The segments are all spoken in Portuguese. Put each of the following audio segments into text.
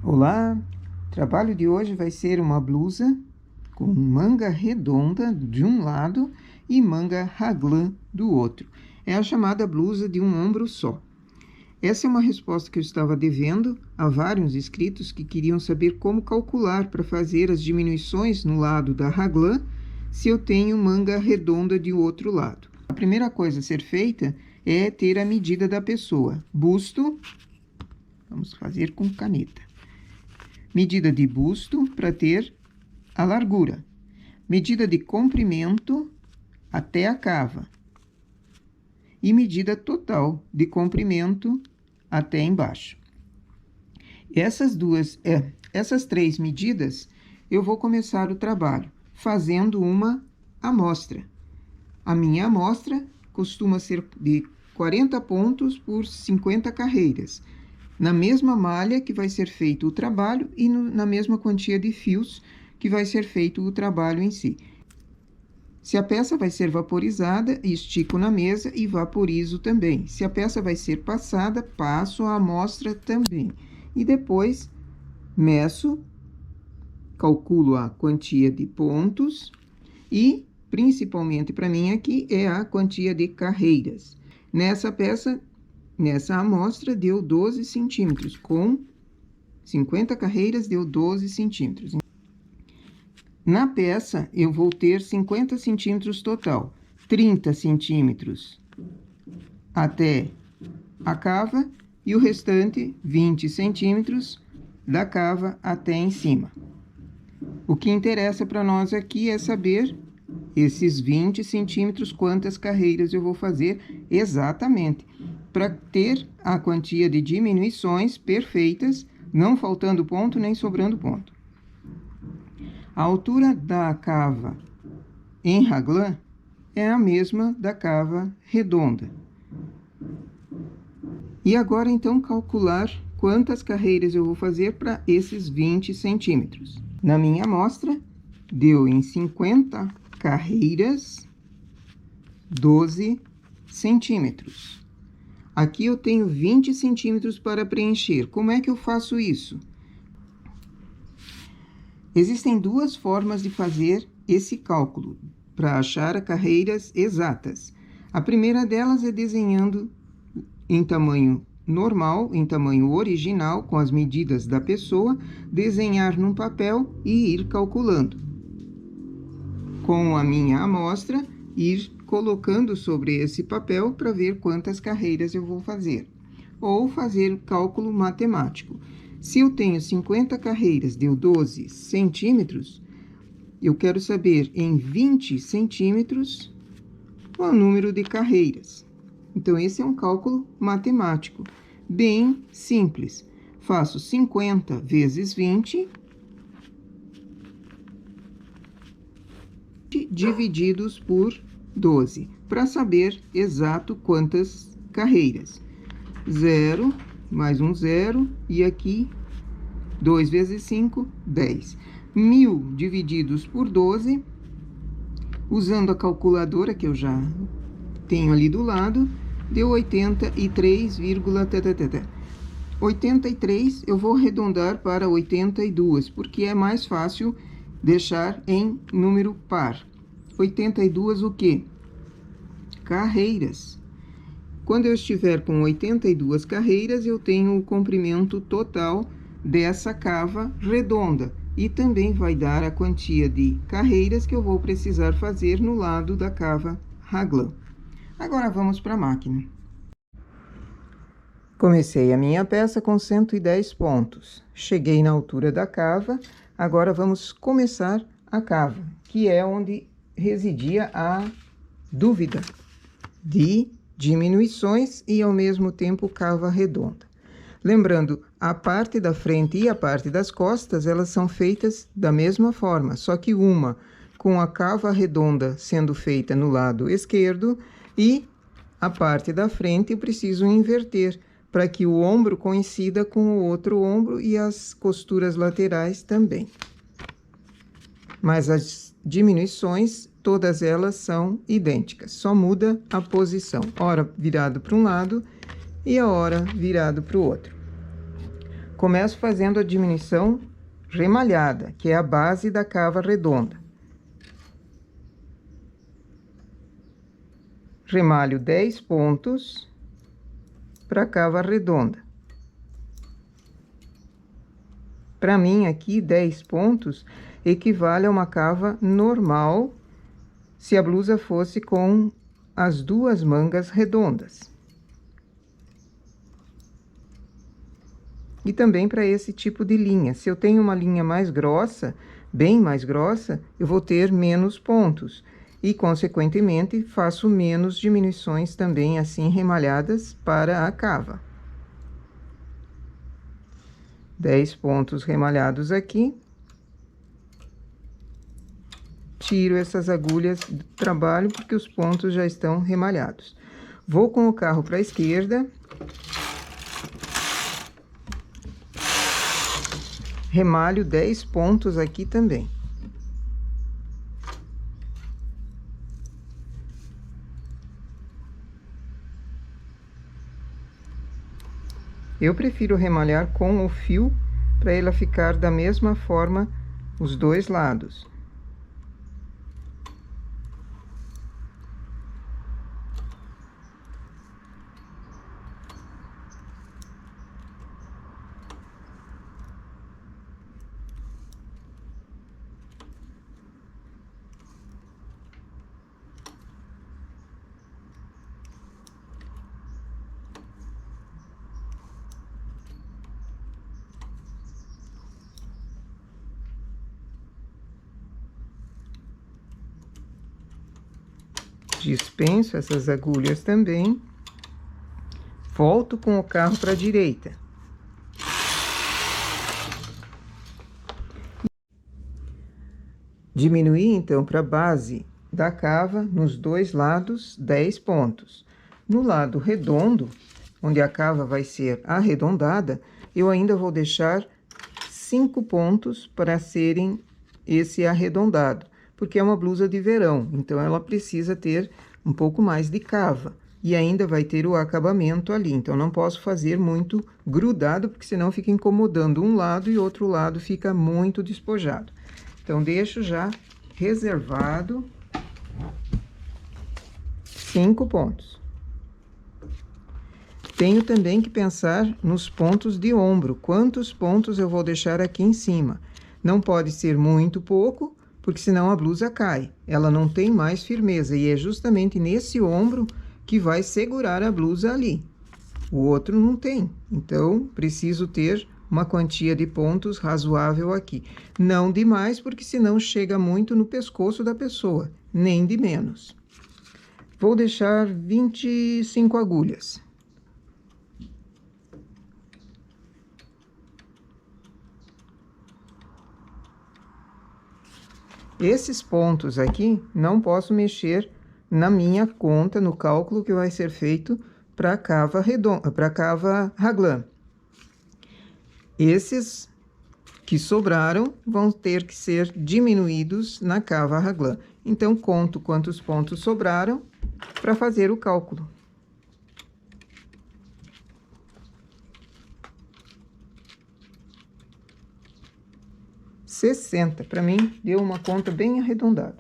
Olá, o trabalho de hoje vai ser uma blusa com manga redonda de um lado e manga raglan do outro. É a chamada blusa de um ombro só. Essa é uma resposta que eu estava devendo a vários inscritos que queriam saber como calcular para fazer as diminuições no lado da raglan se eu tenho manga redonda de outro lado. A primeira coisa a ser feita é ter a medida da pessoa. Busto, vamos fazer com caneta. Medida de busto para ter a largura. Medida de comprimento até a cava. E medida total de comprimento até embaixo. Essas três medidas, eu vou começar o trabalho fazendo uma amostra. A minha amostra costuma ser de 40 pontos por 50 carreiras. Na mesma malha que vai ser feito o trabalho e na mesma quantia de fios que vai ser feito o trabalho em si. Se a peça vai ser vaporizada, estico na mesa e vaporizo também. Se a peça vai ser passada, passo a amostra também. E depois, meço, calculo a quantia de pontos e, principalmente para mim aqui, é a quantia de carreiras. Nessa amostra, deu 12 centímetros, com 50 carreiras, deu 12 centímetros. Na peça, eu vou ter 50 centímetros total, 30 centímetros até a cava e o restante, 20 centímetros, da cava até em cima. O que interessa para nós aqui é saber esses 20 centímetros, quantas carreiras eu vou fazer exatamente, para ter a quantia de diminuições perfeitas, não faltando ponto nem sobrando ponto. A altura da cava em raglan é a mesma da cava redonda. E agora, então, calcular quantas carreiras eu vou fazer para esses 20 centímetros. Na minha amostra, deu em 50 carreiras 12 centímetros. Aqui eu tenho 20 centímetros para preencher. Como é que eu faço isso? Existem duas formas de fazer esse cálculo para achar as carreiras exatas. A primeira delas é desenhando em tamanho normal, em tamanho original, com as medidas da pessoa, desenhar num papel e ir calculando. Com a minha amostra, ir colocando sobre esse papel para ver quantas carreiras eu vou fazer. Ou fazer o cálculo matemático. Se eu tenho 50 carreiras, deu 12 centímetros, eu quero saber em 20 centímetros o número de carreiras. Então, esse é um cálculo matemático, bem simples. Faço 50 vezes 20, divididos por 12, para saber exato quantas carreiras. 0, mais um 0, e aqui 2 vezes 5, 10. 1000 divididos por 12, usando a calculadora que eu já tenho ali do lado, deu 83, 83, eu vou arredondar para 82, porque é mais fácil deixar em número par. 82 o quê? Carreiras. Quando eu estiver com 82 carreiras, eu tenho o comprimento total dessa cava redonda. E também vai dar a quantia de carreiras que eu vou precisar fazer no lado da cava raglan. Agora, vamos para a máquina. Comecei a minha peça com 110 pontos. Cheguei na altura da cava. Agora, vamos começar a cava, que é onde residia a dúvida de diminuições e, ao mesmo tempo, cava redonda. Lembrando, a parte da frente e a parte das costas, elas são feitas da mesma forma, só que uma com a cava redonda sendo feita no lado esquerdo e a parte da frente eu preciso inverter, para que o ombro coincida com o outro ombro e as costuras laterais também. Mas as diminuições, todas elas são idênticas, só muda a posição, ora virado para um lado e a hora virado para o outro. Começo fazendo a diminuição remalhada, que é a base da cava redonda. Remalho 10 pontos para a cava redonda. Para mim, aqui, 10 pontos equivale a uma cava normal, se a blusa fosse com as duas mangas redondas. E também para esse tipo de linha. Se eu tenho uma linha mais grossa, bem mais grossa, eu vou ter menos pontos. E, consequentemente, faço menos diminuições também assim remalhadas para a cava. 10 pontos remalhados aqui. Tiro essas agulhas do trabalho, porque os pontos já estão remalhados. Vou com o carro para a esquerda. Remalho 10 pontos aqui também. Eu prefiro remalhar com o fio, para ela ficar da mesma forma os dois lados. Dispenso essas agulhas também. Volto com o carro para a direita. Diminuí, então, para a base da cava, nos dois lados, 10 pontos. No lado redondo, onde a cava vai ser arredondada, eu ainda vou deixar 5 pontos para serem esse arredondado, porque é uma blusa de verão, então ela precisa ter um pouco mais de cava. E ainda vai ter o acabamento ali, então não posso fazer muito grudado, porque senão fica incomodando um lado e outro lado fica muito despojado. Então, deixo já reservado 5 pontos. Tenho também que pensar nos pontos de ombro. Quantos pontos eu vou deixar aqui em cima? Não pode ser muito pouco, porque senão a blusa cai. Ela não tem mais firmeza, e é justamente nesse ombro que vai segurar a blusa ali. O outro não tem, então preciso ter uma quantia de pontos razoável aqui. Não demais, porque senão chega muito no pescoço da pessoa, nem de menos. Vou deixar 25 agulhas. Esses pontos aqui, não posso mexer na minha conta, no cálculo que vai ser feito para a cava redonda, para a cava raglan. Esses que sobraram vão ter que ser diminuídos na cava raglan. Então, conto quantos pontos sobraram para fazer o cálculo. Para mim, deu uma conta bem arredondada.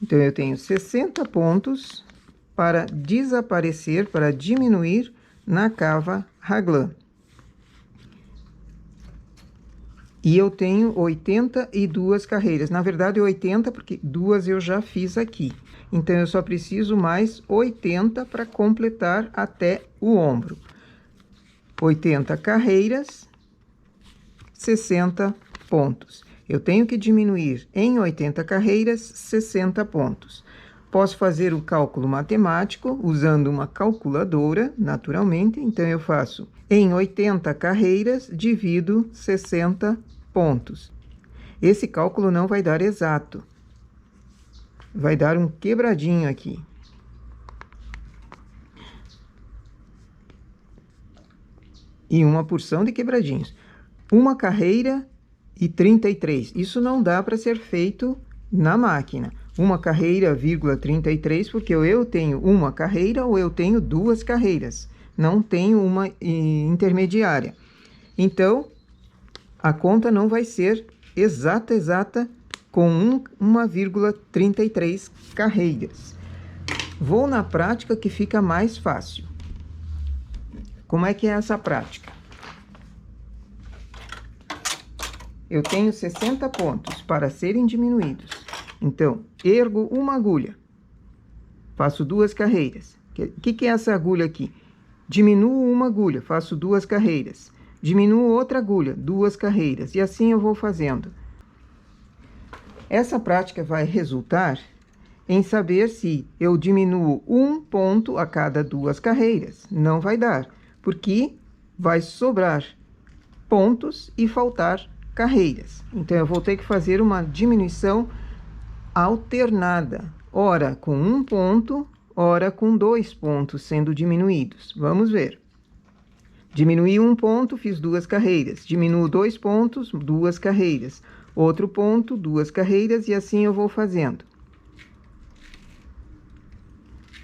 Então, eu tenho 60 pontos para desaparecer, para diminuir na cava raglan. E eu tenho 82 carreiras. Na verdade, 80, porque duas eu já fiz aqui. Então, eu só preciso mais 80 para completar até o ombro. 80 carreiras, 60 pontos. Eu tenho que diminuir em 80 carreiras, 60 pontos. Posso fazer o cálculo matemático usando uma calculadora, naturalmente. Então, eu faço em 80 carreiras, divido 60 pontos. Esse cálculo não vai dar exato. Vai dar um quebradinho aqui. E uma porção de quebradinhos. Uma carreira e 33. Isso não dá para ser feito na máquina. Uma carreira, vírgula 33, porque ou eu tenho uma carreira ou eu tenho duas carreiras. não tem uma intermediária. Então, a conta não vai ser exata com 1,33 carreiras. Vou na prática que fica mais fácil. Como é que é essa prática? Eu tenho 60 pontos para serem diminuídos. Então, ergo uma agulha. Faço 2 carreiras. O que é essa agulha aqui? Diminuo uma agulha, faço 2 carreiras. Diminuo outra agulha, 2 carreiras. E assim eu vou fazendo. Essa prática vai resultar em saber se eu diminuo 1 ponto a cada 2 carreiras. Não vai dar, porque vai sobrar pontos e faltar carreiras. Então, eu vou ter que fazer uma diminuição alternada. Ora com 1 ponto, ora com 2 pontos sendo diminuídos. Vamos ver. Diminui 1 ponto, fiz 2 carreiras. Diminuo 2 pontos, 2 carreiras. Outro ponto, 2 carreiras, e assim eu vou fazendo.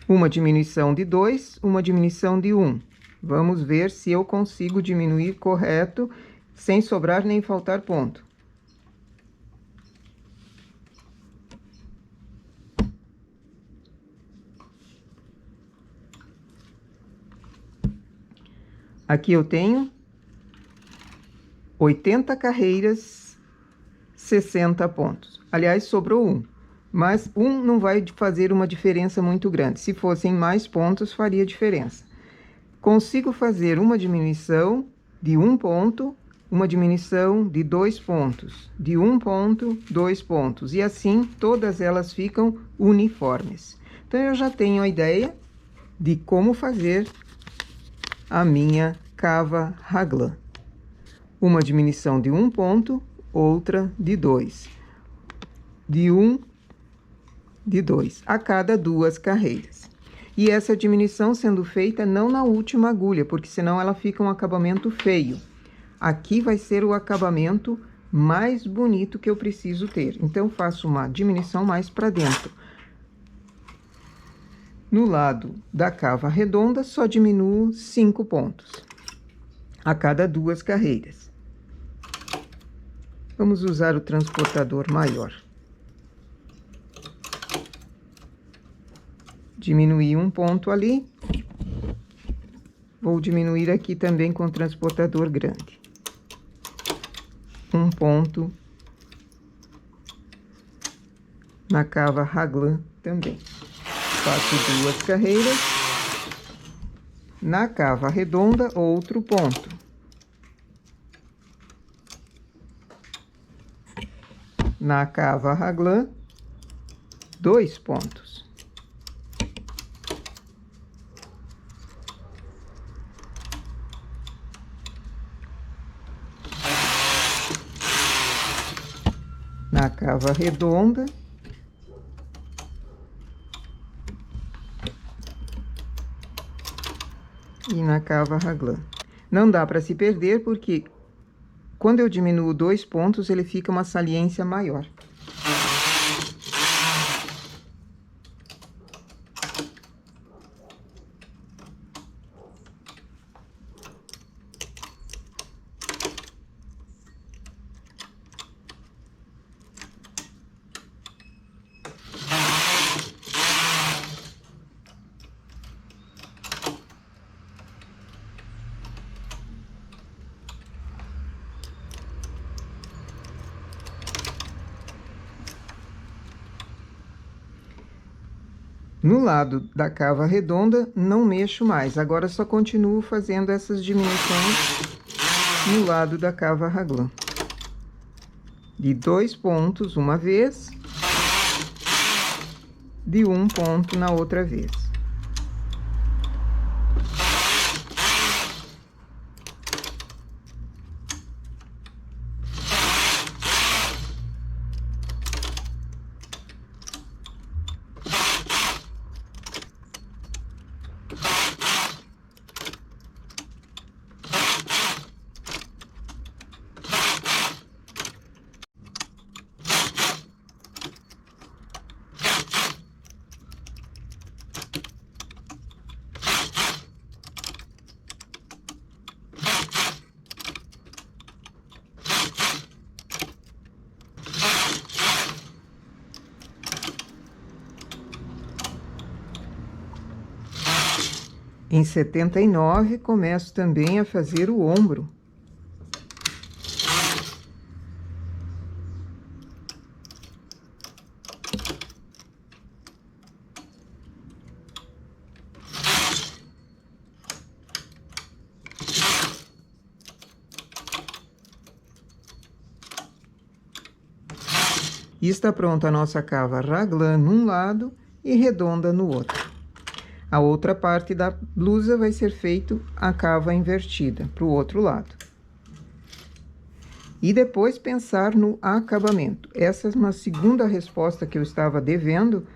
Uma diminuição de 2, uma diminuição de 1. Vamos ver se eu consigo diminuir correto, sem sobrar nem faltar ponto. Aqui eu tenho 80 carreiras, 60 pontos. Aliás, sobrou 1. Mas 1 não vai fazer uma diferença muito grande. Se fossem mais pontos, faria diferença. Consigo fazer uma diminuição de 1 ponto, uma diminuição de 2 pontos, de 1 ponto, 2 pontos, e assim todas elas ficam uniformes. Então, eu já tenho a ideia de como fazer a minha cava raglan. Uma diminuição de 1 ponto, outra de 2. De 1, de 2, a cada 2 carreiras. E essa diminuição sendo feita não na última agulha, porque senão ela fica um acabamento feio. Aqui vai ser o acabamento mais bonito que eu preciso ter. Então, faço uma diminuição mais para dentro. No lado da cava redonda, só diminuo 5 pontos a cada 2 carreiras. Vamos usar o transportador maior. Diminuí 1 ponto ali. Vou diminuir aqui também com o transportador grande. 1 ponto na cava raglan também. Faço 2 carreiras. Na cava redonda, outro ponto. Na cava raglan, 2 pontos. Na cava redonda, e na cava raglan. Não dá para se perder, porque quando eu diminuo 2 pontos, ele fica uma saliência maior. No lado da cava redonda, não mexo mais. Agora, só continuo fazendo essas diminuições no lado da cava raglan. De 2 pontos uma vez, de 1 ponto na outra vez. Em 79, começo também a fazer o ombro. E está pronta a nossa cava raglan num lado e redonda no outro. A outra parte da blusa vai ser feito a cava invertida para o outro lado. E depois pensar no acabamento. Essa é uma segunda resposta que eu estava devendo.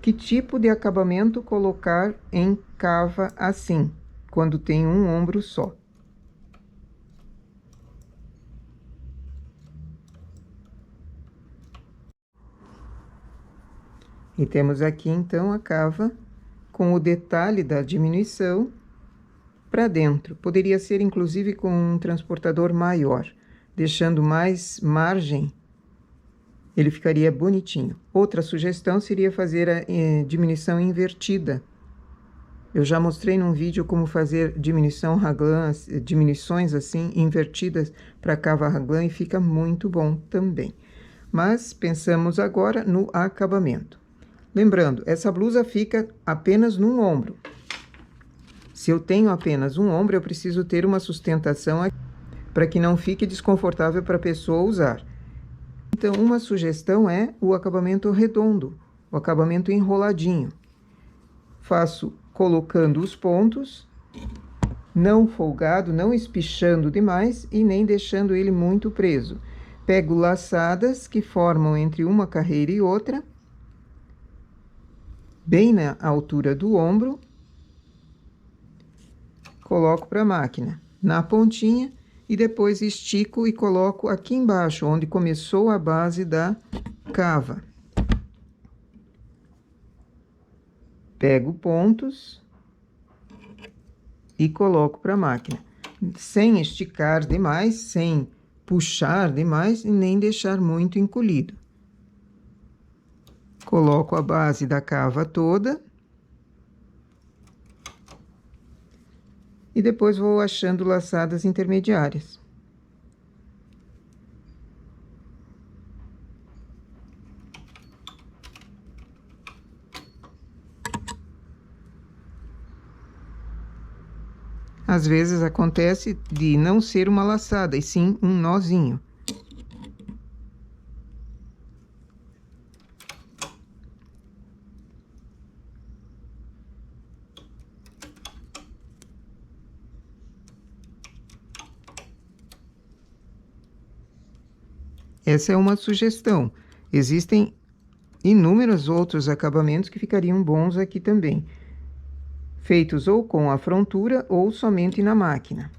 Que tipo de acabamento colocar em cava assim, quando tem um ombro só? E temos aqui, então, a cava com o detalhe da diminuição para dentro. Poderia ser, inclusive, com um transportador maior, deixando mais margem, ele ficaria bonitinho. Outra sugestão seria fazer a diminuição invertida. Eu já mostrei num vídeo como fazer diminuição raglan, diminuições assim, invertidas para cava raglan e fica muito bom também. Mas pensamos agora no acabamento. Lembrando, essa blusa fica apenas num ombro. Se eu tenho apenas um ombro, eu preciso ter uma sustentação aqui, para que não fique desconfortável para a pessoa usar. Então, uma sugestão é o acabamento redondo, o acabamento enroladinho. Faço colocando os pontos, não folgado, não espichando demais e nem deixando ele muito preso. Pego laçadas que formam entre uma carreira e outra, bem na altura do ombro, coloco para a máquina na pontinha e depois estico e coloco aqui embaixo, onde começou a base da cava. Pego pontos e coloco para a máquina, sem esticar demais, sem puxar demais e nem deixar muito encolhido. Coloco a base da cava toda. E depois vou achando laçadas intermediárias. Às vezes acontece de não ser uma laçada, e sim um nozinho. Essa é uma sugestão. Existem inúmeros outros acabamentos que ficariam bons aqui também, feitos ou com a frontura ou somente na máquina.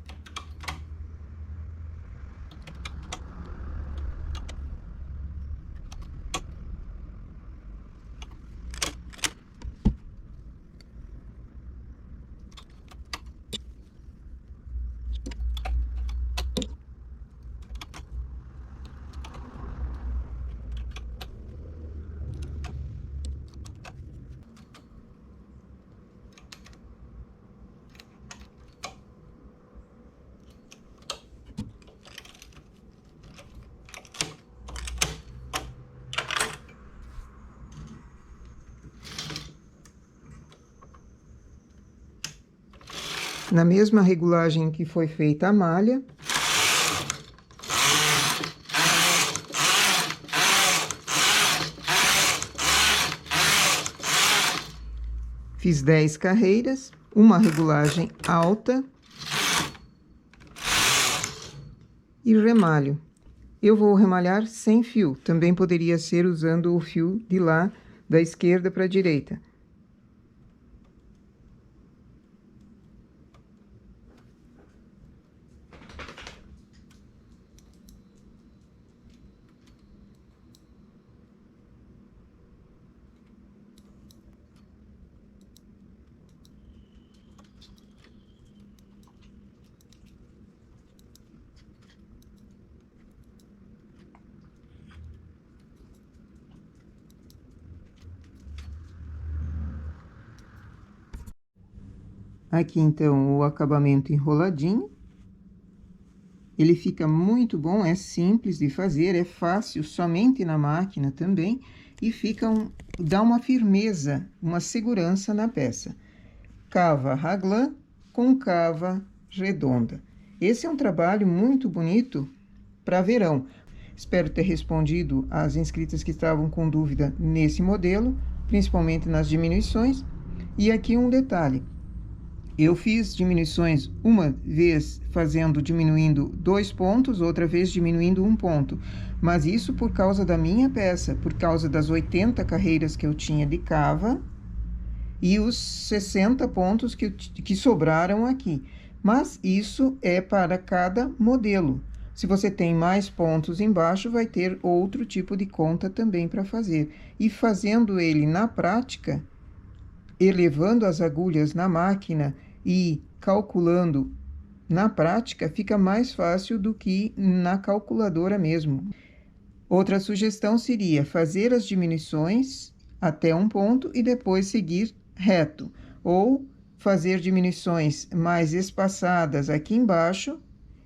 Na mesma regulagem que foi feita a malha, fiz 10 carreiras, uma regulagem alta e remalho. Eu vou remalhar sem fio, também poderia ser usando o fio de lá da esquerda para a direita. Aqui, então, o acabamento enroladinho. Ele fica muito bom, é simples de fazer, é fácil, somente na máquina também, e dá uma firmeza, uma segurança na peça. Cava raglan com cava redonda. Esse é um trabalho muito bonito para verão. Espero ter respondido às inscritas que estavam com dúvida nesse modelo, principalmente nas diminuições. E aqui um detalhe. Eu fiz diminuições uma vez diminuindo 2 pontos, outra vez diminuindo 1 ponto. Mas isso por causa da minha peça, por causa das 80 carreiras que eu tinha de cava e os 60 pontos que sobraram aqui. Mas isso é para cada modelo. Se você tem mais pontos embaixo, vai ter outro tipo de conta também para fazer. E fazendo ele na prática, elevando as agulhas na máquina e calculando na prática, fica mais fácil do que na calculadora mesmo. Outra sugestão seria fazer as diminuições até um ponto e depois seguir reto, ou fazer diminuições mais espaçadas aqui embaixo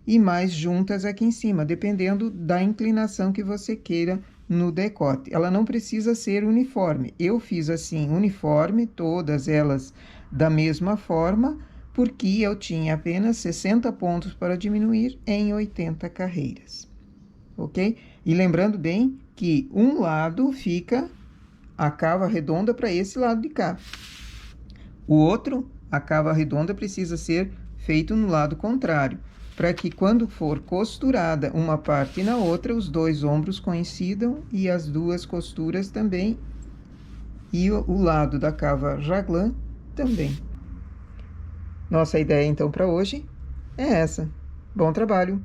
e mais juntas aqui em cima, dependendo da inclinação que você queira no decote. Ela não precisa ser uniforme. Eu fiz assim, uniforme, todas elas da mesma forma, porque eu tinha apenas 60 pontos para diminuir em 80 carreiras. Ok? E lembrando bem que um lado fica a cava redonda para esse lado de cá. O outro, a cava redonda, precisa ser feito no lado contrário, para que quando for costurada uma parte na outra, os dois ombros coincidam e as duas costuras também, e o lado da cava raglan também. Nossa ideia, então, para hoje é essa. Bom trabalho!